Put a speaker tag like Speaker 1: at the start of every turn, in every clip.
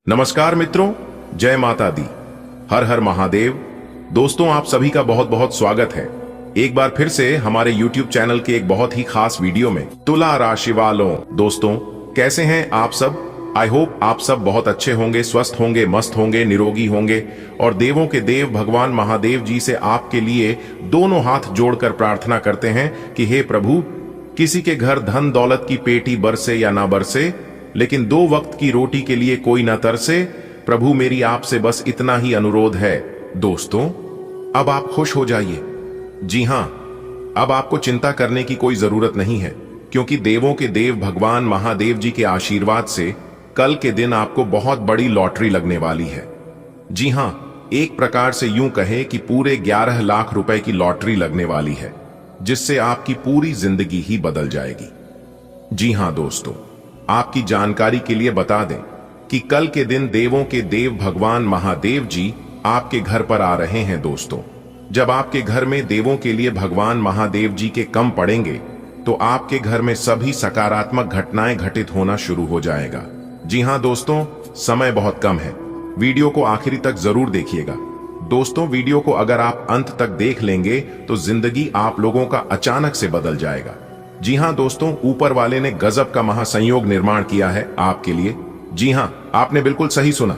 Speaker 1: नमस्कार मित्रों, जय माता दी। हर हर महादेव। दोस्तों, आप सभी का बहुत बहुत स्वागत है एक बार फिर से हमारे YouTube चैनल के एक बहुत ही खास वीडियो में। तुला राशि वालों, दोस्तों कैसे हैं आप सब? आई होप आप सब बहुत अच्छे होंगे, स्वस्थ होंगे, मस्त होंगे, निरोगी होंगे और देवों के देव भगवान महादेव जी से आपके लिए दोनों हाथ जोड़कर प्रार्थना करते हैं कि हे प्रभु, किसी के घर धन दौलत की पेटी बरसे या ना बरसे, लेकिन 2 वक्त की रोटी के लिए कोई ना तरसे। प्रभु, मेरी आपसे बस इतना ही अनुरोध है। दोस्तों, अब आप खुश हो जाइए। जी हां, अब आपको चिंता करने की कोई जरूरत नहीं है, क्योंकि देवों के देव भगवान महादेव जी के आशीर्वाद से कल के दिन आपको बहुत बड़ी लॉटरी लगने वाली है। जी हां, एक प्रकार से यूं कहें कि पूरे 11 लाख रुपए की लॉटरी लगने वाली है, जिससे आपकी पूरी जिंदगी ही बदल जाएगी। जी हां दोस्तों, आपकी जानकारी के लिए बता दें कि कल के दिन देवों के देव भगवान महादेव जी आपके घर पर आ रहे हैं। दोस्तों, जब आपके घर में देवों के लिए भगवान महादेव जी के कम पड़ेंगे तो आपके घर में सभी सकारात्मक घटनाएं घटित होना शुरू हो जाएगा। जी हां दोस्तों, समय बहुत कम है, वीडियो को आखिरी तक जरूर देखिएगा। दोस्तों, वीडियो को अगर आप अंत तक देख लेंगे तो जिंदगी आप लोगों का अचानक से बदल जाएगा। जी हां दोस्तों, ऊपर वाले ने गजब का महासंयोग निर्माण किया है आपके लिए। जी हां, आपने बिल्कुल सही सुना।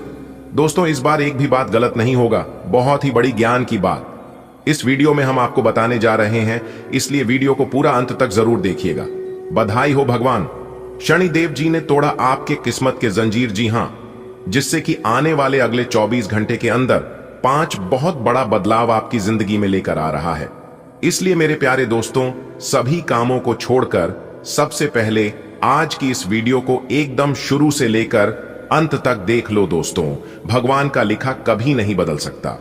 Speaker 1: दोस्तों, इस बार एक भी बात गलत नहीं होगा, बहुत ही बड़ी ज्ञान की बात इस वीडियो में हम आपको बताने जा रहे हैं, इसलिए वीडियो को पूरा अंत तक जरूर देखिएगा। बधाई हो, भगवान शनिदेव जी ने तोड़ा आपके किस्मत के जंजीर। जी हां, जिससे कि आने वाले अगले 24 घंटे के अंदर 5 बहुत बड़ा बदलाव आपकी जिंदगी में लेकर आ रहा है। इसलिए मेरे प्यारे दोस्तों, सभी कामों को छोड़कर सबसे पहले आज की इस वीडियो को एकदम शुरू से लेकर अंत तक देख लो। दोस्तों, भगवान का लिखा कभी नहीं बदल सकता,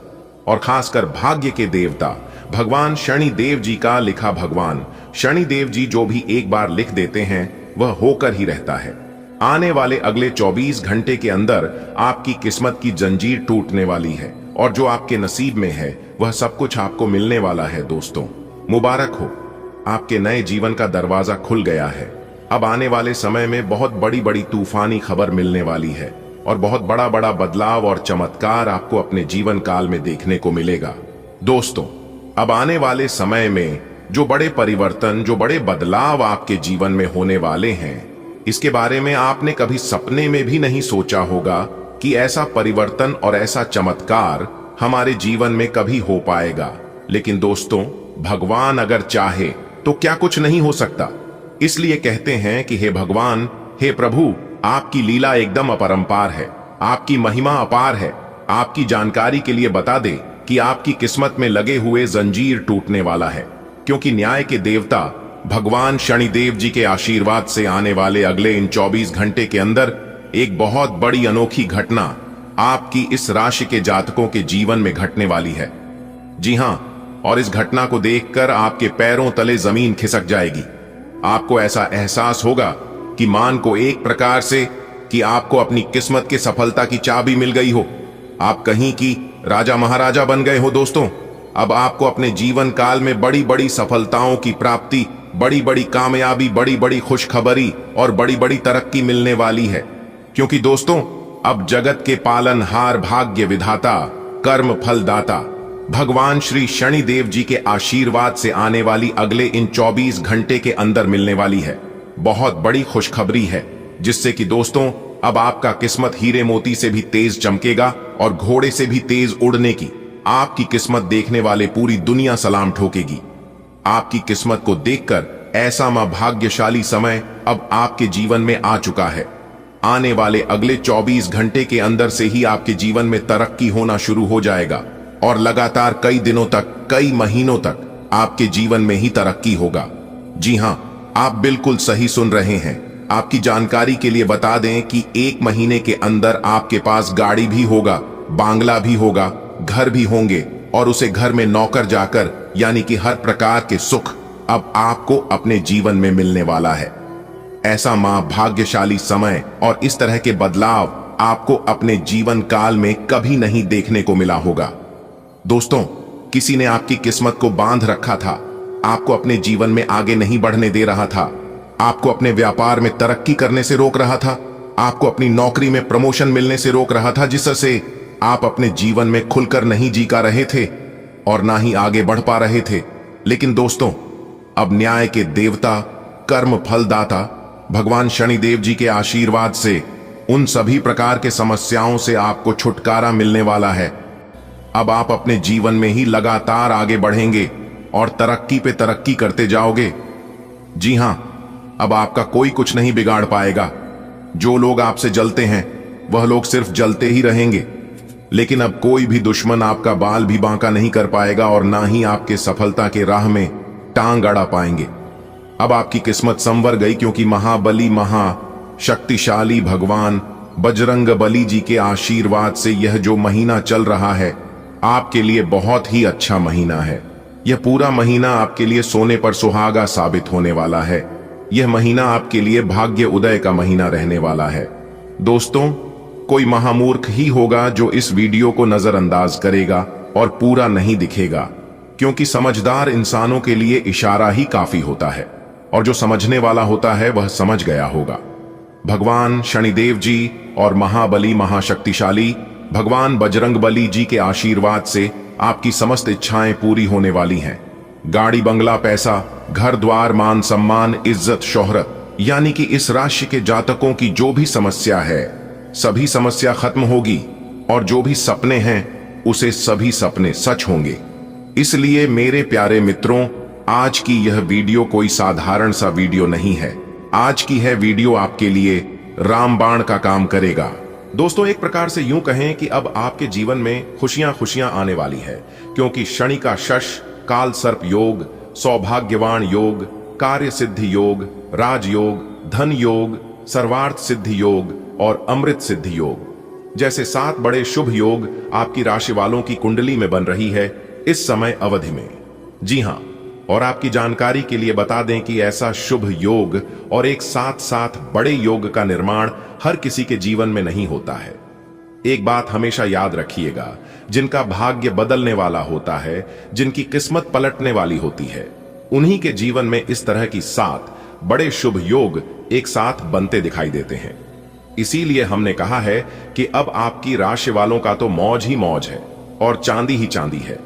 Speaker 1: और खासकर भाग्य के देवता भगवान शनिदेव जी का लिखा। भगवान शनिदेव जी जो भी एक बार लिख देते हैं वह होकर ही रहता है। आने वाले अगले 24 घंटे के अंदर आपकी किस्मत की जंजीर टूटने वाली है, और जो आपके नसीब में है वह सब कुछ आपको मिलने वाला है। दोस्तों, मुबारक हो, आपके नए जीवन का दरवाजा खुल गया है। अब आने वाले समय में बहुत बड़ी बड़ी तूफानी खबर मिलने वाली है, और बहुत बड़ा बड़ा बदलाव और चमत्कार आपको अपने जीवन काल में देखने को मिलेगा। दोस्तों, अब आने वाले समय में जो बड़े परिवर्तन, जो बड़े बदलाव आपके जीवन में होने वाले हैं, इसके बारे में आपने कभी सपने में भी नहीं सोचा होगा कि ऐसा परिवर्तन और ऐसा चमत्कार हमारे जीवन में कभी हो पाएगा। लेकिन दोस्तों, भगवान अगर चाहे तो क्या कुछ नहीं हो सकता। इसलिए कहते हैं कि हे भगवान, हे प्रभु, आपकी लीला एकदम अपरंपार है, आपकी महिमा अपार है। आपकी जानकारी के लिए बता दे कि आपकी किस्मत में लगे हुए जंजीर टूटने वाला है, क्योंकि न्याय के देवता भगवान शनिदेव जी के आशीर्वाद से आने वाले अगले इन 24 घंटे के अंदर एक बहुत बड़ी अनोखी घटना आपकी इस राशि के जातकों के जीवन में घटने वाली है। जी हां, और इस घटना को देखकर आपके पैरों तले जमीन खिसक जाएगी। आपको ऐसा एहसास होगा कि मान को एक प्रकार से कि आपको अपनी किस्मत के सफलता की चाबी मिल गई हो। आप कहीं की राजा महाराजा बन गए हो। दोस्तों, अब आपको अपने जीवन काल में बड़ी बड़ी सफलताओं की प्राप्ति, बड़ी बड़ी कामयाबी, बड़ी बड़ी खुशखबरी और बड़ी बड़ी तरक्की मिलने वाली है। क्योंकि दोस्तों, अब जगत के पालनहार, भाग्य विधाता, कर्म फलदाता भगवान श्री शनिदेव जी के आशीर्वाद से आने वाली अगले इन 24 घंटे के अंदर मिलने वाली है बहुत बड़ी खुशखबरी है, जिससे कि दोस्तों, अब आपका किस्मत हीरे मोती से भी तेज चमकेगा और घोड़े से भी तेज उड़ने की आपकी किस्मत देखने वाले पूरी दुनिया सलाम ठोकेगी। आपकी किस्मत को देखकर ऐसा भाग्यशाली समय अब आपके जीवन में आ चुका है। आने वाले अगले 24 घंटे के अंदर से ही आपके जीवन में तरक्की होना शुरू हो जाएगा, और लगातार कई दिनों तक, कई महीनों तक आपके जीवन में ही तरक्की होगा। जी हां, आप बिल्कुल सही सुन रहे हैं। आपकी जानकारी के लिए बता दें कि 1 महीने के अंदर आपके पास गाड़ी भी होगा, बांग्ला भी होगा, घर भी होंगे, और उसे घर में नौकर जाकर, यानी कि हर प्रकार के सुख अब आपको अपने जीवन में मिलने वाला है। ऐसा भाग्यशाली समय और इस तरह के बदलाव आपको अपने जीवन काल में कभी नहीं देखने को मिला होगा। दोस्तों, किसी ने आपकी किस्मत को बांध रखा था, आपको अपने जीवन में आगे नहीं बढ़ने दे रहा था, आपको अपने व्यापार में तरक्की करने से रोक रहा था, आपको अपनी नौकरी में प्रमोशन मिलने से रोक रहा था, जिससे आप अपने जीवन में खुलकर नहीं जी का रहे थे और ना ही आगे बढ़ पा रहे थे। लेकिन दोस्तों, अब न्याय के देवता, कर्म फलदाता भगवान शनिदेव जी के आशीर्वाद से उन सभी प्रकार के समस्याओं से आपको छुटकारा मिलने वाला है। अब आप अपने जीवन में ही लगातार आगे बढ़ेंगे और तरक्की पे तरक्की करते जाओगे। जी हां, अब आपका कोई कुछ नहीं बिगाड़ पाएगा। जो लोग आपसे जलते हैं वह लोग सिर्फ जलते ही रहेंगे, लेकिन अब कोई भी दुश्मन आपका बाल भी बांका नहीं कर पाएगा और ना ही आपके सफलता के राह में टांग अड़ा पाएंगे। अब आपकी किस्मत संवर गई, क्योंकि महाबली महाशक्तिशाली भगवान बजरंग बली जी के आशीर्वाद से यह जो महीना चल रहा है आपके लिए बहुत ही अच्छा महीना है। यह पूरा महीना आपके लिए सोने पर सुहागा साबित होने वाला है। यह महीना आपके लिए भाग्य उदय का महीना रहने वाला है। दोस्तों, कोई महामूर्ख ही होगा जो इस वीडियो को नजरअंदाज करेगा और पूरा नहीं दिखेगा, क्योंकि समझदार इंसानों के लिए इशारा ही काफी होता है और जो समझने वाला होता है वह समझ गया होगा। भगवान शनिदेव जी और महाबली महाशक्तिशाली भगवान बजरंग बली जी के आशीर्वाद से आपकी समस्त इच्छाएं पूरी होने वाली हैं। गाड़ी, बंगला, पैसा, घर द्वार, मान सम्मान, इज्जत, शोहरत, यानी कि इस राशि के जातकों की जो भी समस्या है सभी समस्या खत्म होगी और जो भी सपने हैं उसे सभी सपने सच होंगे। इसलिए मेरे प्यारे मित्रों, आज की यह वीडियो कोई साधारण सा वीडियो नहीं है। आज की है वीडियो आपके लिए रामबाण का काम करेगा। दोस्तों, एक प्रकार से यूं कहें कि अब आपके जीवन में खुशियां खुशियां आने वाली है, क्योंकि शनि का शश, काल सर्प योग, सौभाग्यवान योग, कार्य सिद्धि योग, राजयोग, धन योग, सर्वार्थ सिद्धि योग और अमृत सिद्धि योग जैसे 7 बड़े शुभ योग आपकी राशि वालों की कुंडली में बन रही है इस समय अवधि में। जी हां, और आपकी जानकारी के लिए बता दें कि ऐसा शुभ योग और एक साथ साथ बड़े योग का निर्माण हर किसी के जीवन में नहीं होता है। एक बात हमेशा याद रखिएगा, जिनका भाग्य बदलने वाला होता है, जिनकी किस्मत पलटने वाली होती है, उन्हीं के जीवन में इस तरह की 7 बड़े शुभ योग एक साथ बनते दिखाई देते हैं। इसीलिए हमने कहा है कि अब आपकी राशि वालों का तो मौज ही मौज है और चांदी ही चांदी है,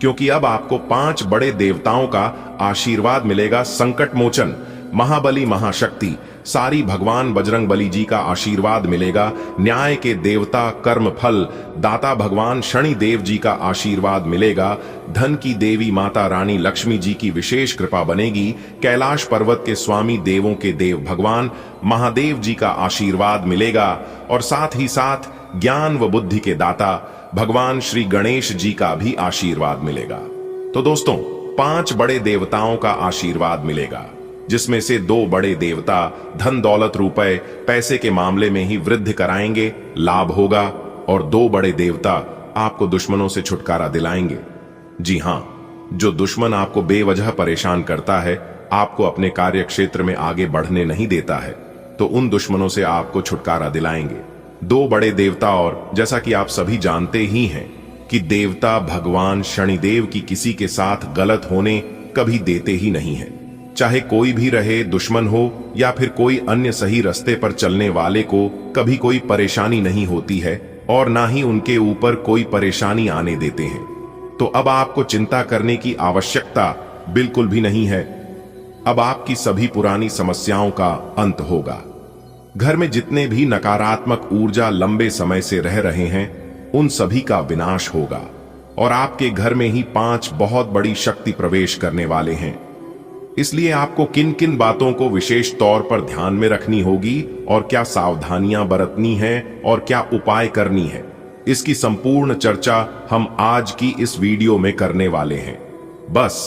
Speaker 1: क्योंकि अब आपको 5 बड़े देवताओं का आशीर्वाद मिलेगा। संकट मोचन महाबली महाशक्ति सारी भगवान बजरंग बली जी का आशीर्वाद मिलेगा। न्याय के देवता कर्म फल दाता भगवान शनि देव जी का आशीर्वाद मिलेगा। धन की देवी माता रानी लक्ष्मी जी की विशेष कृपा बनेगी। कैलाश पर्वत के स्वामी देवों के देव भगवान महादेव जी का आशीर्वाद मिलेगा और साथ ही साथ ज्ञान व बुद्धि के दाता भगवान श्री गणेश जी का भी आशीर्वाद मिलेगा। तो दोस्तों, 5 बड़े देवताओं का आशीर्वाद मिलेगा, जिसमें से 2 बड़े देवता धन दौलत रुपए पैसे के मामले में ही वृद्धि कराएंगे, लाभ होगा, और 2 बड़े देवता आपको दुश्मनों से छुटकारा दिलाएंगे। जी हां, जो दुश्मन आपको बेवजह परेशान करता है, आपको अपने कार्य क्षेत्र में आगे बढ़ने नहीं देता है, तो उन दुश्मनों से आपको छुटकारा दिलाएंगे 2 बड़े देवता। और जैसा कि आप सभी जानते ही हैं कि देवता भगवान शनिदेव की किसी के साथ गलत होने कभी देते ही नहीं है। चाहे कोई भी रहे, दुश्मन हो या फिर कोई अन्य सही रास्ते पर चलने वाले को कभी कोई परेशानी नहीं होती है और ना ही उनके ऊपर कोई परेशानी आने देते हैं। तो अब आपको चिंता करने की आवश्यकता बिल्कुल भी नहीं है। अब आपकी सभी पुरानी समस्याओं का अंत होगा। घर में जितने भी नकारात्मक ऊर्जा लंबे समय से रह रहे हैं, उन सभी का विनाश होगा और आपके घर में ही 5 बहुत बड़ी शक्ति प्रवेश करने वाले हैं। इसलिए आपको किन किन बातों को विशेष तौर पर ध्यान में रखनी होगी और क्या सावधानियां बरतनी है और क्या उपाय करनी है, इसकी संपूर्ण चर्चा हम आज की इस वीडियो में करने वाले हैं। बस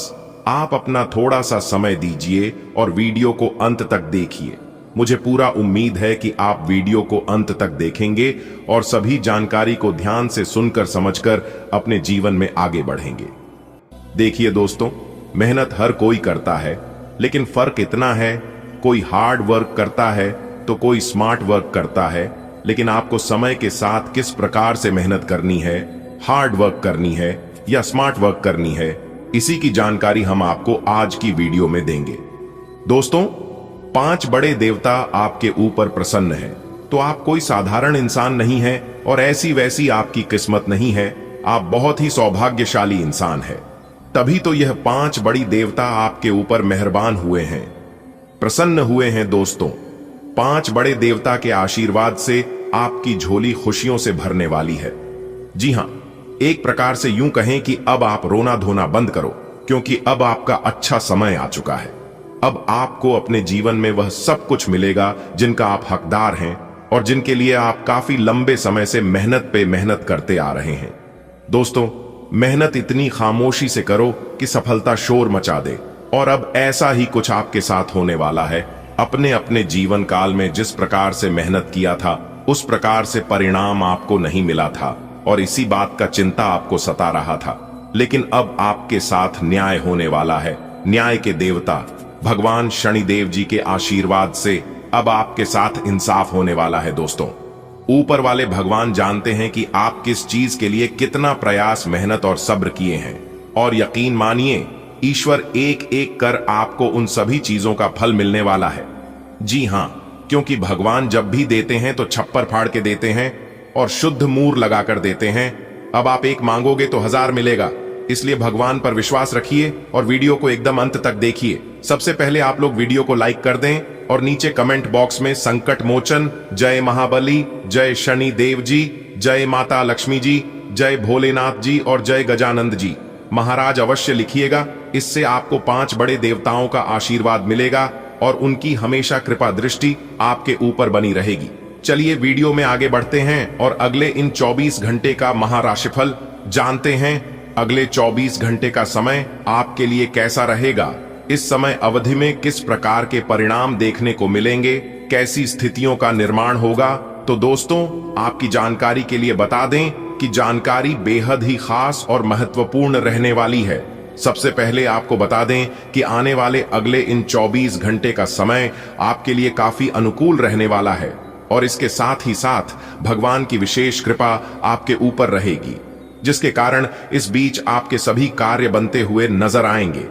Speaker 1: आप अपना थोड़ा सा समय दीजिए और वीडियो को अंत तक देखिए। मुझे पूरा उम्मीद है कि आप वीडियो को अंत तक देखेंगे और सभी जानकारी को ध्यान से सुनकर समझकर अपने जीवन में आगे बढ़ेंगे। देखिए दोस्तों, मेहनत हर कोई करता है, लेकिन फर्क इतना है, कोई हार्ड वर्क करता है तो कोई स्मार्ट वर्क करता है। लेकिन आपको समय के साथ किस प्रकार से मेहनत करनी है, हार्ड वर्क करनी है या स्मार्ट वर्क करनी है, इसी की जानकारी हम आपको आज की वीडियो में देंगे। दोस्तों, 5 बड़े देवता आपके ऊपर प्रसन्न हैं तो आप कोई साधारण इंसान नहीं है और ऐसी वैसी आपकी किस्मत नहीं है, आप बहुत ही सौभाग्यशाली इंसान है। तभी तो यह 5 बड़ी देवता आपके ऊपर मेहरबान हुए हैं, प्रसन्न हुए हैं दोस्तों। 5 बड़े देवता के आशीर्वाद से आपकी झोली खुशियों से भरने वाली है। जी हां, एक प्रकार से यूं कहें कि अब आप रोना धोना बंद करो, क्योंकि अब आपका अच्छा समय आ चुका है। अब आपको अपने जीवन में वह सब कुछ मिलेगा जिनका आप हकदार हैं और जिनके लिए आप काफी लंबे समय से मेहनत पे मेहनत करते आ रहे हैं। दोस्तों, मेहनत इतनी खामोशी से करो कि सफलता शोर मचा दे। और अब ऐसा ही कुछ आपके साथ होने वाला है। अपने अपने जीवन काल में जिस प्रकार से मेहनत किया था, उस प्रकार से परिणाम आपको नहीं मिला था और इसी बात का चिंता आपको सता रहा था। लेकिन अब आपके साथ न्याय होने वाला है। न्याय के देवता भगवान शनिदेव जी के आशीर्वाद से अब आपके साथ इंसाफ होने वाला है। दोस्तों, ऊपर वाले भगवान जानते हैं कि आप किस चीज के लिए कितना प्रयास, मेहनत और सब्र किए हैं, और यकीन मानिए ईश्वर एक एक कर आपको उन सभी चीजों का फल मिलने वाला है। जी हां, क्योंकि भगवान जब भी देते हैं तो छप्पर फाड़ के देते हैं और शुद्ध मूर लगाकर देते हैं। अब आप एक मांगोगे तो 1000 मिलेगा, इसलिए भगवान पर विश्वास रखिए और वीडियो को एकदम अंत तक देखिए। सबसे पहले आप लोग वीडियो को लाइक कर दें और नीचे कमेंट बॉक्स में संकट मोचन, जय महाबली, जय शनि देव जी, जय माता लक्ष्मी जी, जय भोलेनाथ जी और जय गजानंद जी महाराज अवश्य लिखिएगा। इससे आपको 5 बड़े देवताओं का आशीर्वाद मिलेगा और उनकी हमेशा कृपा दृष्टि आपके ऊपर बनी रहेगी। चलिए वीडियो में आगे बढ़ते हैं और अगले इन 24 घंटे का महाराशिफल जानते हैं। अगले 24 घंटे का समय आपके लिए कैसा रहेगा, इस समय अवधि में किस प्रकार के परिणाम देखने को मिलेंगे, कैसी स्थितियों का निर्माण होगा। तो दोस्तों, आपकी जानकारी के लिए बता दें कि जानकारी बेहद ही खास और महत्वपूर्ण रहने वाली है। सबसे पहले आपको बता दें कि आने वाले अगले इन 24 घंटे का समय आपके लिए काफी अनुकूल रहने वाला है और इसके साथ ही साथ भगवान की विशेष कृपा आपके ऊपर रहेगी, जिसके कारण इस बीच आपके सभी कार्य बनते हुए नजर आएंगे।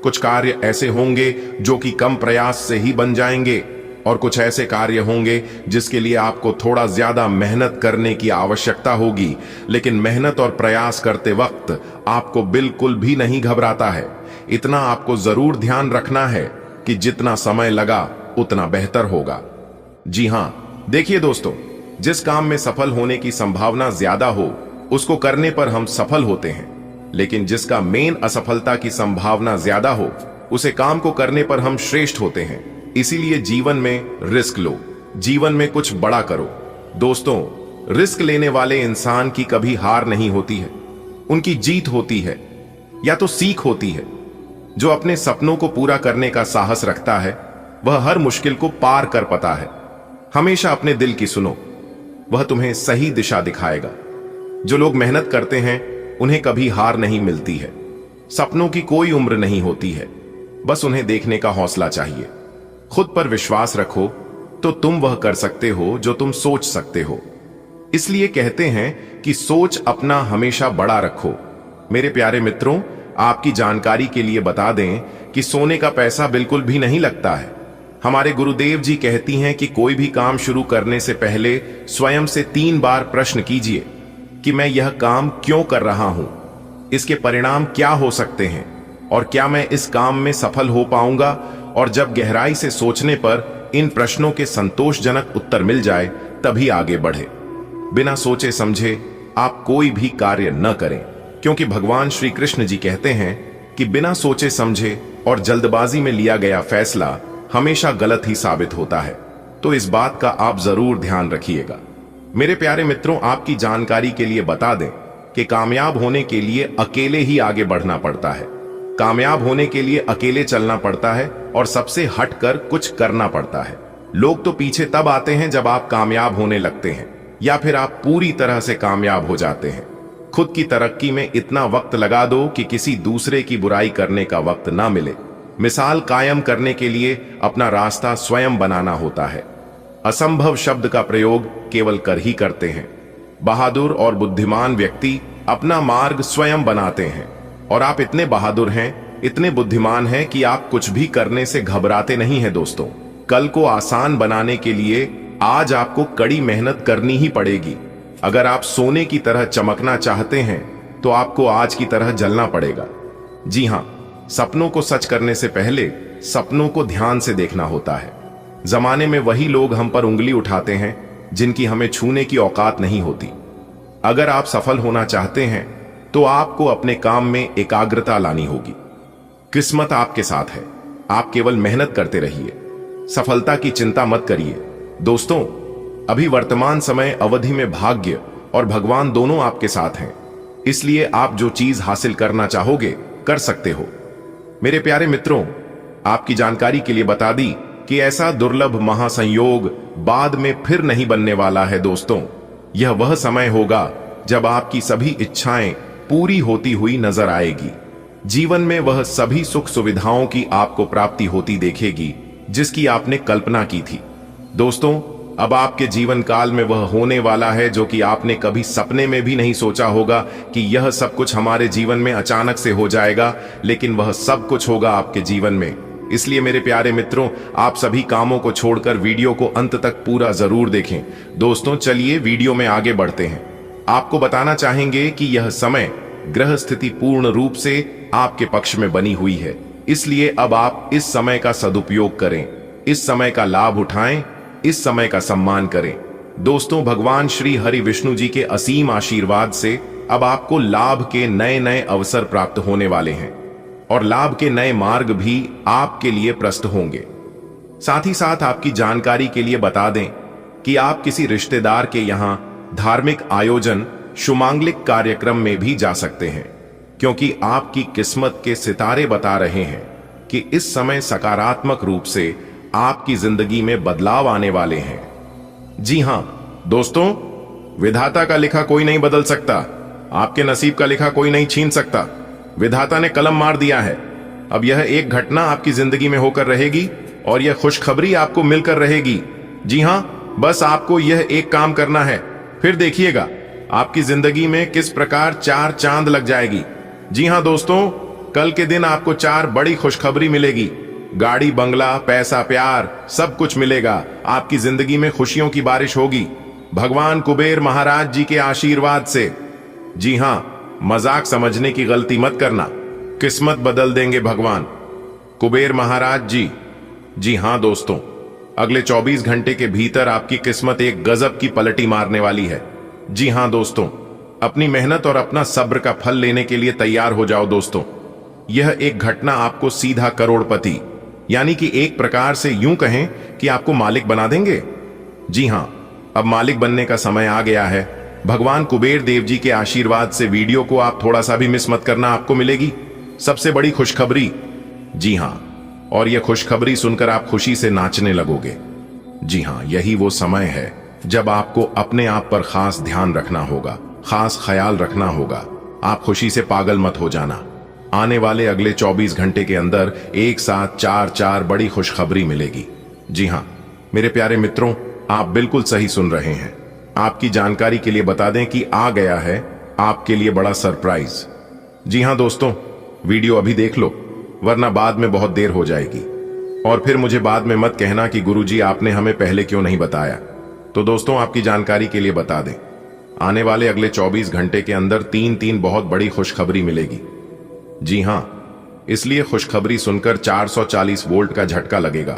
Speaker 1: कुछ कार्य ऐसे होंगे जो कि कम प्रयास से ही बन जाएंगे और कुछ ऐसे कार्य होंगे जिसके लिए आपको थोड़ा ज्यादा मेहनत करने की आवश्यकता होगी। लेकिन मेहनत और प्रयास करते वक्त आपको बिल्कुल भी नहीं घबराता है। इतना आपको जरूर ध्यान रखना है कि जितना समय लगा उतना बेहतर होगा। जी हां, देखिए दोस्तों, जिस काम में सफल होने की संभावना ज्यादा हो उसको करने पर हम सफल होते हैं, लेकिन जिसका मेन असफलता की संभावना ज्यादा हो उसे काम को करने पर हम श्रेष्ठ होते हैं। इसीलिए जीवन में रिस्क लो, जीवन में कुछ बड़ा करो। दोस्तों, रिस्क लेने वाले इंसान की कभी हार नहीं होती है, उनकी जीत होती है या तो सीख होती है। जो अपने सपनों को पूरा करने का साहस रखता है वह हर मुश्किल को पार कर पाता है। हमेशा अपने दिल की सुनो, वह तुम्हें सही दिशा दिखाएगा। जो लोग मेहनत करते हैं उन्हें कभी हार नहीं मिलती है। सपनों की कोई उम्र नहीं होती है, बस उन्हें देखने का हौसला चाहिए। खुद पर विश्वास रखो तो तुम वह कर सकते हो जो तुम सोच सकते हो। इसलिए कहते हैं कि सोच अपना हमेशा बड़ा रखो। मेरे प्यारे मित्रों, आपकी जानकारी के लिए बता दें कि सोने का पैसा बिल्कुल भी नहीं लगता है। हमारे गुरुदेव जी कहती हैं कि कोई भी काम शुरू करने से पहले स्वयं से 3 बार प्रश्न कीजिए कि मैं यह काम क्यों कर रहा हूं, इसके परिणाम क्या हो सकते हैं और क्या मैं इस काम में सफल हो पाऊंगा। और जब गहराई से सोचने पर इन प्रश्नों के संतोषजनक उत्तर मिल जाए तभी आगे बढ़े। बिना सोचे समझे आप कोई भी कार्य न करें, क्योंकि भगवान श्री कृष्ण जी कहते हैं कि बिना सोचे समझे और जल्दबाजी में लिया गया फैसला हमेशा गलत ही साबित होता है। तो इस बात का आप जरूर ध्यान रखिएगा। मेरे प्यारे मित्रों, आपकी जानकारी के लिए बता दें कि कामयाब होने के लिए अकेले ही आगे बढ़ना पड़ता है। कामयाब होने के लिए अकेले चलना पड़ता है और सबसे हटकर कुछ करना पड़ता है। लोग तो पीछे तब आते हैं जब आप कामयाब होने लगते हैं या फिर आप पूरी तरह से कामयाब हो जाते हैं। खुद की तरक्की में इतना वक्त लगा दो कि किसी दूसरे की बुराई करने का वक्त ना मिले। मिसाल कायम करने के लिए अपना रास्ता स्वयं बनाना होता है। असंभव शब्द का प्रयोग केवल कर ही करते हैं। बहादुर और बुद्धिमान व्यक्ति अपना मार्ग स्वयं बनाते हैं और आप इतने बहादुर हैं, इतने बुद्धिमान हैं कि आप कुछ भी करने से घबराते नहीं हैं। दोस्तों, कल को आसान बनाने के लिए आज आपको कड़ी मेहनत करनी ही पड़ेगी। अगर आप सोने की तरह चमकना चाहते हैं तो आपको आज की तरह जलना पड़ेगा। जी हां, सपनों को सच करने से पहले सपनों को ध्यान से देखना होता है। जमाने में वही लोग हम पर उंगली उठाते हैं जिनकी हमें छूने की औकात नहीं होती। अगर आप सफल होना चाहते हैं तो आपको अपने काम में एकाग्रता लानी होगी। किस्मत आपके साथ है, आप केवल मेहनत करते रहिए, सफलता की चिंता मत करिए। दोस्तों, अभी वर्तमान समय अवधि में भाग्य और भगवान दोनों आपके साथ हैं, इसलिए आप जो चीज हासिल करना चाहोगे कर सकते हो। मेरे प्यारे मित्रों, आपकी जानकारी के लिए बता दी कि ऐसा दुर्लभ महासंयोग बाद में फिर नहीं बनने वाला है। दोस्तों, यह वह समय होगा जब आपकी सभी इच्छाएं पूरी होती हुई नजर आएगी। जीवन में वह सभी सुख सुविधाओं की आपको प्राप्ति होती देखेगी जिसकी आपने कल्पना की थी। दोस्तों, अब आपके जीवन काल में वह होने वाला है जो कि आपने कभी सपने में भी नहीं सोचा होगा कि यह सब कुछ हमारे जीवन में अचानक से हो जाएगा, लेकिन वह सब कुछ होगा आपके जीवन में। इसलिए मेरे प्यारे मित्रों, आप सभी कामों को छोड़कर वीडियो को अंत तक पूरा जरूर देखें। दोस्तों, चलिए वीडियो में आगे बढ़ते हैं। आपको बताना चाहेंगे कि यह समय ग्रह स्थिति पूर्ण रूप से आपके पक्ष में बनी हुई है, इसलिए अब आप इस समय का सदुपयोग करें, इस समय का लाभ उठाएं, इस समय का सम्मान करें। दोस्तों, भगवान श्री हरि विष्णु जी के असीम आशीर्वाद से अब आपको लाभ के नए नए अवसर प्राप्त होने वाले हैं और लाभ के नए मार्ग भी आपके लिए प्रस्तुत होंगे। साथ ही साथ आपकी जानकारी के लिए बता दें कि आप किसी रिश्तेदार के यहां धार्मिक आयोजन, शुमांगलिक कार्यक्रम में भी जा सकते हैं, क्योंकि आपकी किस्मत के सितारे बता रहे हैं कि इस समय सकारात्मक रूप से आपकी जिंदगी में बदलाव आने वाले हैं। जी हां दोस्तों, विधाता का लिखा कोई नहीं बदल सकता, आपके नसीब का लिखा कोई नहीं छीन सकता। विधाता ने कलम मार दिया है। अब यह एक घटना आपकी जिंदगी में होकर रहेगी और यह खुशखबरी आपको मिलकर रहेगी। जी हां, बस आपको यह एक काम करना है, फिर देखिएगा आपकी जिंदगी में किस प्रकार 4 चांद लग जाएगी। जी हां दोस्तों, कल के दिन आपको 4 बड़ी खुशखबरी मिलेगी। गाड़ी, बंगला, पैसा, प्यार सब कुछ मिलेगा। आपकी जिंदगी में खुशियों की बारिश होगी भगवान कुबेर महाराज जी के आशीर्वाद से। जी हां, मजाक समझने की गलती मत करना, किस्मत बदल देंगे भगवान कुबेर महाराज जी। जी हां दोस्तों, अगले 24 घंटे के भीतर आपकी किस्मत एक गजब की पलटी मारने वाली है। जी हां दोस्तों, अपनी मेहनत और अपना सब्र का फल लेने के लिए तैयार हो जाओ दोस्तों। यह एक घटना आपको सीधा करोड़पति, यानी कि एक प्रकार से यूं कहें कि आपको मालिक बना देंगे। जी हां, अब मालिक बनने का समय आ गया है। भगवान कुबेर देव जी के आशीर्वाद से वीडियो को आप थोड़ा सा भी मिस मत करना, आपको मिलेगी सबसे बड़ी खुशखबरी। जी हां, और यह खुशखबरी सुनकर आप खुशी से नाचने लगोगे। जी हां, यही वो समय है जब आपको अपने आप पर खास ध्यान रखना होगा, खास ख्याल रखना होगा। आप खुशी से पागल मत हो जाना। आने वाले अगले 24 घंटे के अंदर एक साथ 4 बड़ी खुशखबरी मिलेगी। जी हां मेरे प्यारे मित्रों, आप बिल्कुल सही सुन रहे हैं। आपकी जानकारी के लिए बता दें कि आ गया है आपके लिए बड़ा सरप्राइज। जी हां दोस्तों, वीडियो अभी देख लो, वरना बाद में बहुत देर हो जाएगी और फिर मुझे बाद में मत कहना कि गुरुजी आपने हमें पहले क्यों नहीं बताया। तो दोस्तों, आपकी जानकारी के लिए बता दें, आने वाले अगले 24 घंटे के अंदर 3 बहुत बड़ी खुशखबरी मिलेगी। जी हां, इसलिए खुशखबरी सुनकर 440 वोल्ट का झटका लगेगा,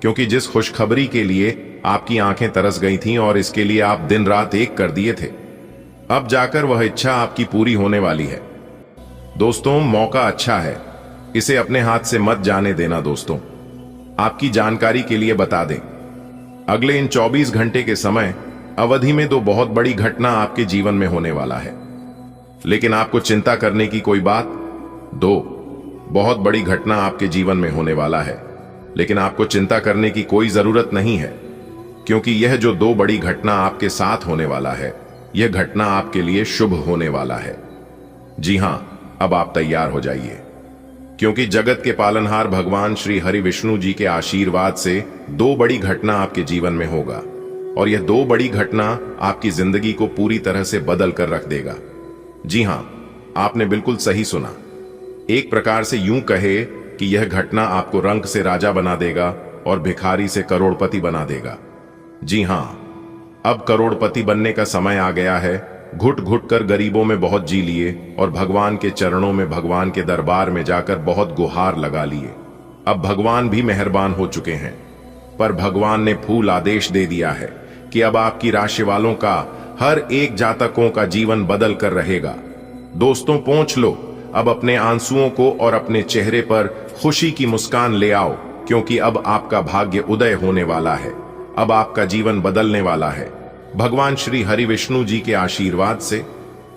Speaker 1: क्योंकि जिस खुशखबरी के लिए आपकी आंखें तरस गई थीं और इसके लिए आप दिन रात एक कर दिए थे, अब जाकर वह इच्छा आपकी पूरी होने वाली है। दोस्तों, मौका अच्छा है, इसे अपने हाथ से मत जाने देना। दोस्तों, आपकी जानकारी के लिए बता दें, अगले इन 24 घंटे के समय अवधि में 2 बहुत बड़ी घटना आपके जीवन में होने वाला है। लेकिन आपको चिंता करने की कोई बात, 2 बहुत बड़ी घटना आपके जीवन में होने वाला है, लेकिन आपको चिंता करने की कोई जरूरत नहीं है, क्योंकि यह जो 2 बड़ी घटना आपके साथ होने वाला है, यह घटना आपके लिए शुभ होने वाला है। जी हां, अब आप तैयार हो जाइए, क्योंकि जगत के पालनहार भगवान श्री हरि विष्णु जी के आशीर्वाद से 2 बड़ी घटना आपके जीवन में होगा और यह 2 बड़ी घटना आपकी जिंदगी को पूरी तरह से बदल कर रख देगा। जी हां, आपने बिल्कुल सही सुना। एक प्रकार से यूं कहे कि यह घटना आपको रंक से राजा बना देगा और भिखारी से करोड़पति बना देगा। जी हां, अब करोड़पति बनने का समय आ गया है। घुट घुट कर गरीबों में बहुत जी लिए और भगवान के चरणों में, भगवान के दरबार में जाकर बहुत गुहार लगा लिए। अब भगवान भी मेहरबान हो चुके हैं, पर भगवान ने फूल आदेश दे दिया है कि अब आपकी राशि वालों का, हर एक जातकों का जीवन बदल कर रहेगा। दोस्तों, पहुंच लो अब अपने आंसुओं को और अपने चेहरे पर खुशी की मुस्कान ले आओ, क्योंकि अब आपका भाग्य उदय होने वाला है। अब आपका जीवन बदलने वाला है। भगवान श्री हरि विष्णु जी के आशीर्वाद से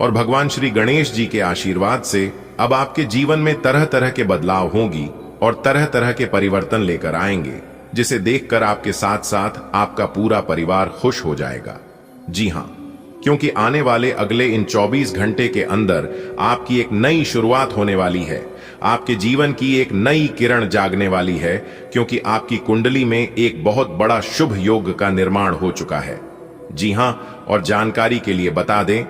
Speaker 1: और भगवान श्री गणेश जी के आशीर्वाद से अब आपके जीवन में तरह तरह के बदलाव होंगी और तरह तरह के परिवर्तन लेकर आएंगे, जिसे देखकर आपके साथ साथ आपका पूरा परिवार खुश हो जाएगा। जी हां, क्योंकि आने वाले अगले इन 24 घंटे के अंदर आपकी एक नई शुरुआत होने वाली है। आपके जीवन की एक नई किरण जागने वाली है, क्योंकि आपकी कुंडली में एक बहुत बड़ा शुभ योग का निर्माण हो चुका है। जी हां, और जानकारी के लिए बता दें,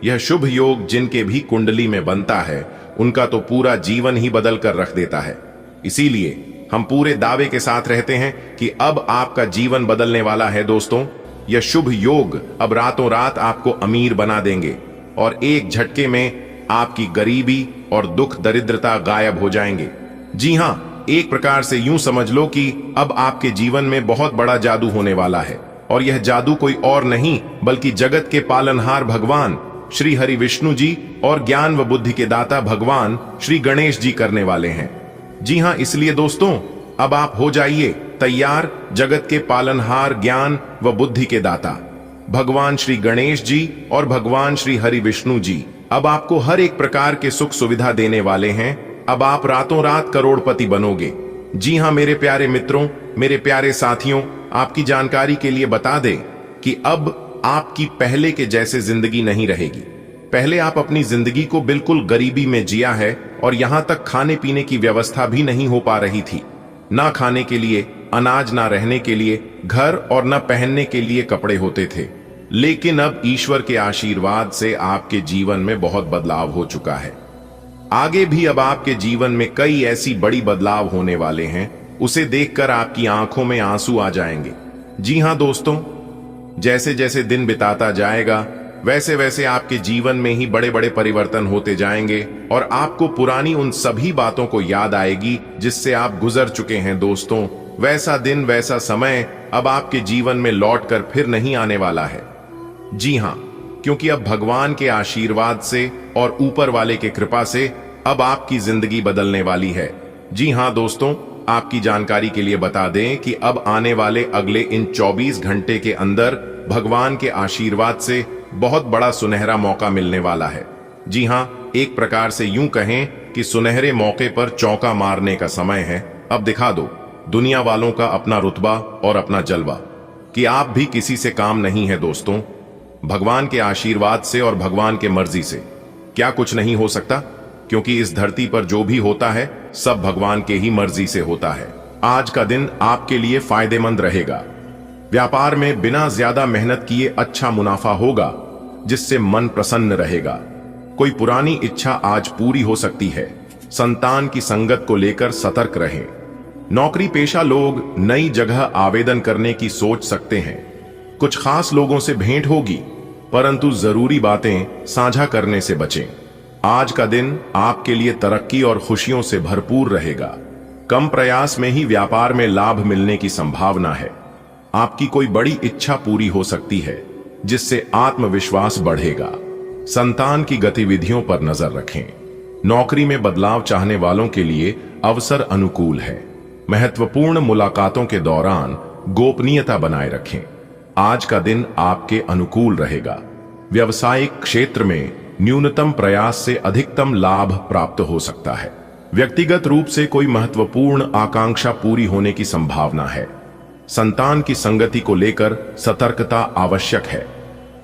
Speaker 1: यह शुभ योग जिनके भी कुंडली में बनता है, उनका तो पूरा जीवन ही बदल कर रख देता है। इसीलिए हम पूरे दावे के साथ रहते हैं कि अब आपका जीवन बदलने वाला है। दोस्तों, यह शुभ योग अब रातों रात आपको अमीर बना देंगे और एक झटके में आपकी गरीबी और दुख दरिद्रता गायब हो जाएंगे। जी हां, एक प्रकार से यूं समझ लो कि अब आपके जीवन में बहुत बड़ा जादू होने वाला है, और यह जादू कोई और नहीं बल्कि जगत के पालनहार भगवान श्री हरि विष्णु जी और ज्ञान व बुद्धि के दाता भगवान श्री गणेश जी करने वाले हैं। जी हां, इसलिए दोस्तों, अब आप हो जाइए तैयार। जगत के पालनहार, ज्ञान व बुद्धि के दाता भगवान श्री गणेश जी और भगवान श्री हरि विष्णु जी अब आपको हर एक प्रकार के सुख सुविधा देने वाले हैं। अब आप रातों रात करोड़पति बनोगे। जी हां मेरे प्यारे मित्रों, मेरे प्यारे साथियों, आपकी जानकारी के लिए बता दें कि अब आपकी पहले के जैसे जिंदगी नहीं रहेगी। पहले आप अपनी जिंदगी को बिल्कुल गरीबी में जिया है और यहां तक खाने पीने की व्यवस्था भी नहीं हो पा रही थी। ना खाने के लिए अनाज, ना रहने के लिए घर और ना पहनने के लिए कपड़े होते थे। लेकिन अब ईश्वर के आशीर्वाद से आपके जीवन में बहुत बदलाव हो चुका है। आगे भी अब आपके जीवन में कई ऐसी बड़ी बदलाव होने वाले हैं, उसे देखकर आपकी आंखों में आंसू आ जाएंगे। जी हां दोस्तों, जैसे जैसे दिन बिताता जाएगा वैसे वैसे आपके जीवन में ही बड़े बड़े परिवर्तन होते जाएंगे और आपको पुरानी उन सभी बातों को याद आएगी जिससे आप गुजर चुके हैं। दोस्तों, वैसा दिन, वैसा समय अब आपके जीवन में लौट कर फिर नहीं आने वाला है। जी हां, क्योंकि अब भगवान के आशीर्वाद से और ऊपर वाले के कृपा से अब आपकी जिंदगी बदलने वाली है। जी हां दोस्तों, आपकी जानकारी के लिए बता दें कि अब आने वाले अगले इन 24 घंटे के अंदर भगवान के आशीर्वाद से बहुत बड़ा सुनहरा मौका मिलने वाला है। जी हां, एक प्रकार से यूं कहें कि सुनहरे मौके पर चौका मारने का समय है। अब दिखा दो दुनिया वालों का अपना रुतबा और अपना जलवा कि आप भी किसी से काम नहीं है। दोस्तों, भगवान के आशीर्वाद से और भगवान के मर्जी से क्या कुछ नहीं हो सकता, क्योंकि इस धरती पर जो भी होता है सब भगवान के ही मर्जी से होता है। आज का दिन आपके लिए फायदेमंद रहेगा। व्यापार में बिना ज्यादा मेहनत किए अच्छा मुनाफा होगा, जिससे मन प्रसन्न रहेगा। कोई पुरानी इच्छा आज पूरी हो सकती है। संतान की संगत को लेकर सतर्क रहें। नौकरी पेशा लोग नई जगह आवेदन करने की सोच सकते हैं। कुछ खास लोगों से भेंट होगी, परंतु जरूरी बातें साझा करने से बचें। आज का दिन आपके लिए तरक्की और खुशियों से भरपूर रहेगा। कम प्रयास में ही व्यापार में लाभ मिलने की संभावना है। आपकी कोई बड़ी इच्छा पूरी हो सकती है, जिससे आत्मविश्वास बढ़ेगा। संतान की गतिविधियों पर नजर रखें। नौकरी में बदलाव चाहने वालों के लिए अवसर अनुकूल है। महत्वपूर्ण मुलाकातों के दौरान गोपनीयता बनाए रखें। आज का दिन आपके अनुकूल रहेगा। व्यवसायिक क्षेत्र में न्यूनतम प्रयास से अधिकतम लाभ प्राप्त हो सकता है। व्यक्तिगत रूप से कोई महत्वपूर्ण आकांक्षा पूरी होने की संभावना है। संतान की संगति को लेकर सतर्कता आवश्यक है।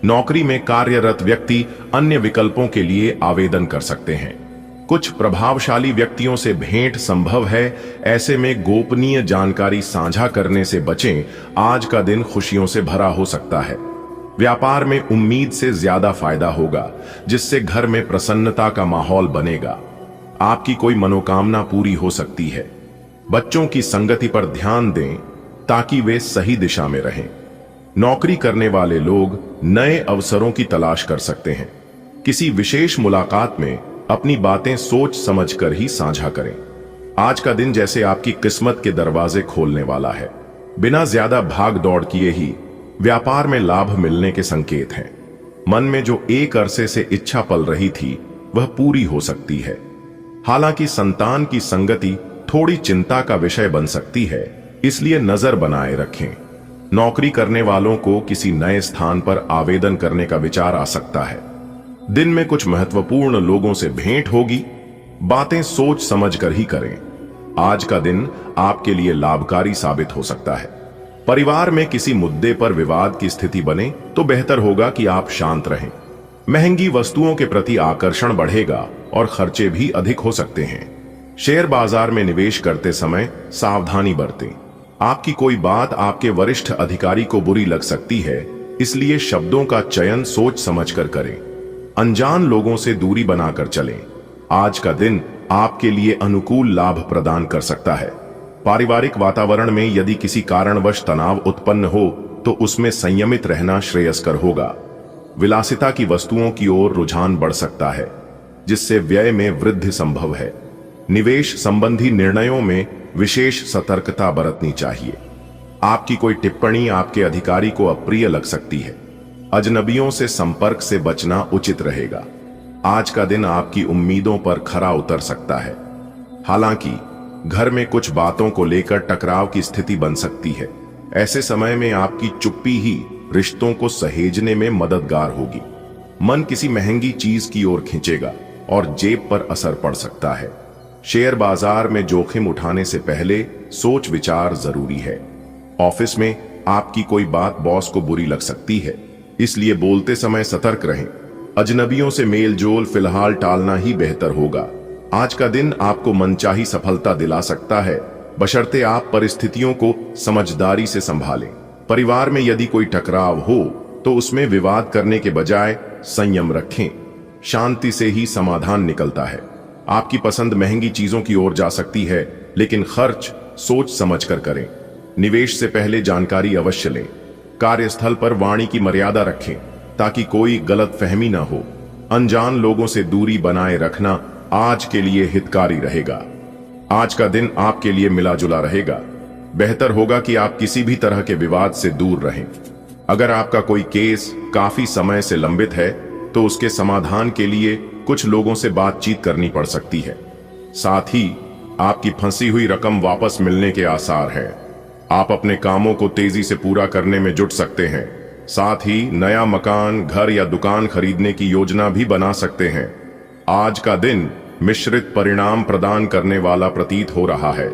Speaker 1: नौकरी में कार्यरत व्यक्ति अन्य विकल्पों के लिए आवेदन कर सकते हैं। कुछ प्रभावशाली व्यक्तियों से भेंट संभव है, ऐसे में गोपनीय जानकारी साझा करने से बचें। आज का दिन खुशियों से भरा हो सकता है। व्यापार में उम्मीद से ज्यादा फायदा होगा, जिससे घर में प्रसन्नता का माहौल बनेगा। आपकी कोई मनोकामना पूरी हो सकती है। बच्चों की संगति पर ध्यान दें ताकि वे सही दिशा में रहें। नौकरी करने वाले लोग नए अवसरों की तलाश कर सकते हैं। किसी विशेष मुलाकात में अपनी बातें सोच समझकर ही साझा करें। आज का दिन जैसे आपकी किस्मत के दरवाजे खोलने वाला है। बिना ज्यादा भाग दौड़ किए ही व्यापार में लाभ मिलने के संकेत हैं। मन में जो एक अरसे से इच्छा पल रही थी वह पूरी हो सकती है। हालांकि संतान की संगति थोड़ी चिंता का विषय बन सकती है, इसलिए नजर बनाए रखें। नौकरी करने वालों को किसी नए स्थान पर आवेदन करने का विचार आ सकता है। दिन में कुछ महत्वपूर्ण लोगों से भेंट होगी। बातें सोच समझकर ही करें। आज का दिन आपके लिए लाभकारी साबित हो सकता है। परिवार में किसी मुद्दे पर विवाद की स्थिति बने तो बेहतर होगा कि आप शांत रहें। महंगी वस्तुओं के प्रति आकर्षण बढ़ेगा और खर्चे भी अधिक हो सकते हैं। शेयर बाजार में निवेश करते समय सावधानी बरतें। आपकी कोई बात आपके वरिष्ठ अधिकारी को बुरी लग सकती है, इसलिए शब्दों का चयन सोच समझकर करें। अनजान लोगों से दूरी बनाकर चलें। आज का दिन आपके लिए अनुकूल लाभ प्रदान कर सकता है। पारिवारिक वातावरण में यदि किसी कारणवश तनाव उत्पन्न हो तो उसमें संयमित रहना श्रेयस्कर होगा। विलासिता की वस्तुओं की ओर रुझान बढ़ सकता है, जिससे व्यय में वृद्धि संभव है। निवेश संबंधी निर्णयों में विशेष सतर्कता बरतनी चाहिए। आपकी कोई टिप्पणी आपके अधिकारी को अप्रिय लग सकती है। अजनबियों से संपर्क से बचना उचित रहेगा। आज का दिन आपकी उम्मीदों पर खरा उतर सकता है। हालांकि घर में कुछ बातों को लेकर टकराव की स्थिति बन सकती है। ऐसे समय में आपकी चुप्पी ही रिश्तों को सहेजने में मददगार होगी। मन किसी महंगी चीज की ओर खींचेगा और जेब पर असर पड़ सकता है। शेयर बाजार में जोखिम उठाने से पहले सोच विचार जरूरी है। ऑफिस में आपकी कोई बात बॉस को बुरी लग सकती है, इसलिए बोलते समय सतर्क रहें। अजनबियों से मेल जोल फिलहाल टालना ही बेहतर होगा। आज का दिन आपको मनचाही सफलता दिला सकता है, बशर्ते आप परिस्थितियों को समझदारी से संभालें। परिवार में यदि कोई टकराव हो तो उसमें विवाद करने के बजाय संयम रखें। शांति से ही समाधान निकलता है। आपकी पसंद महंगी चीजों की ओर जा सकती है, लेकिन खर्च सोच समझकर करें। निवेश से पहले जानकारी अवश्य लें। कार्यस्थल पर वाणी की मर्यादा रखें ताकि कोई गलतफहमी न हो। अनजान लोगों से दूरी बनाए रखना आज के लिए हितकारी रहेगा। आज का दिन आपके लिए मिला जुला रहेगा। बेहतर होगा कि आप किसी भी तरह के विवाद से दूर रहें। अगर आपका कोई केस काफी समय से लंबित है तो उसके समाधान के लिए कुछ लोगों से बातचीत करनी पड़ सकती है। साथ ही आपकी फंसी हुई रकम वापस मिलने के आसार हैं। आप अपने कामों को तेजी से पूरा करने में जुट सकते हैं। साथ ही नया मकान, घर या दुकान खरीदने की योजना भी बना सकते हैं। आज का दिन मिश्रित परिणाम प्रदान करने वाला प्रतीत हो रहा है।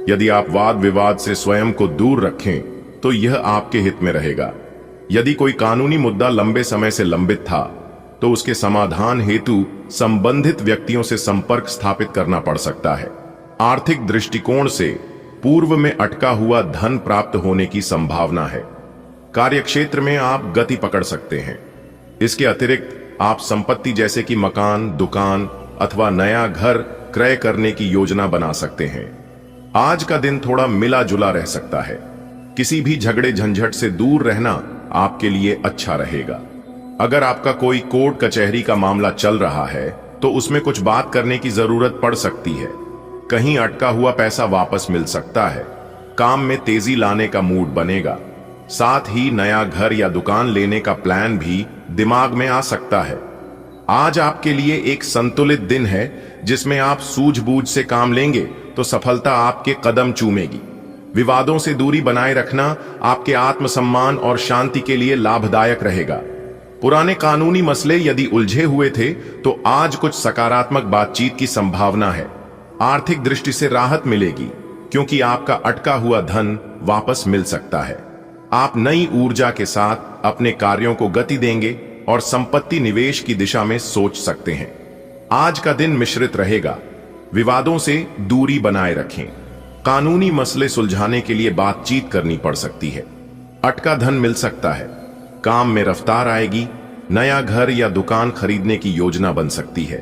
Speaker 1: यदि आप वाद विवाद से स्वयं को दूर रखें तो यह आपके हित में रहेगा। यदि कोई कानूनी मुद्दा लंबे समय से लंबित था तो उसके समाधान हेतु संबंधित व्यक्तियों से संपर्क स्थापित करना पड़ सकता है। आर्थिक दृष्टिकोण से पूर्व में अटका हुआ धन प्राप्त होने की संभावना है। कार्यक्षेत्र में आप गति पकड़ सकते हैं। इसके अतिरिक्त आप संपत्ति जैसे कि मकान, दुकान अथवा नया घर क्रय करने की योजना बना सकते हैं। आज का दिन थोड़ा मिला जुला रह सकता है। किसी भी झगड़े झंझट से दूर रहना आपके लिए अच्छा रहेगा। अगर आपका कोई कोर्ट कचहरी का मामला चल रहा है तो उसमें कुछ बात करने की जरूरत पड़ सकती है। कहीं अटका हुआ पैसा वापस मिल सकता है। काम में तेजी लाने का मूड बनेगा। साथ ही नया घर या दुकान लेने का प्लान भी दिमाग में आ सकता है। आज आपके लिए एक संतुलित दिन है जिसमें आप सूझबूझ से काम लेंगे तो सफलता आपके कदम चूमेगी। विवादों से दूरी बनाए रखना आपके आत्मसम्मान और शांति के लिए लाभदायक रहेगा। पुराने कानूनी मसले यदि उलझे हुए थे तो आज कुछ सकारात्मक बातचीत की संभावना है। आर्थिक दृष्टि से राहत मिलेगी क्योंकि आपका अटका हुआ धन वापस मिल सकता है। आप नई ऊर्जा के साथ अपने कार्यों को गति देंगे और संपत्ति निवेश की दिशा में सोच सकते हैं। आज का दिन मिश्रित रहेगा। विवादों से दूरी बनाए रखें। कानूनी मसले सुलझाने के लिए बातचीत करनी पड़ सकती है। अटका धन मिल सकता है। काम में रफ्तार आएगी। नया घर या दुकान खरीदने की योजना बन सकती है।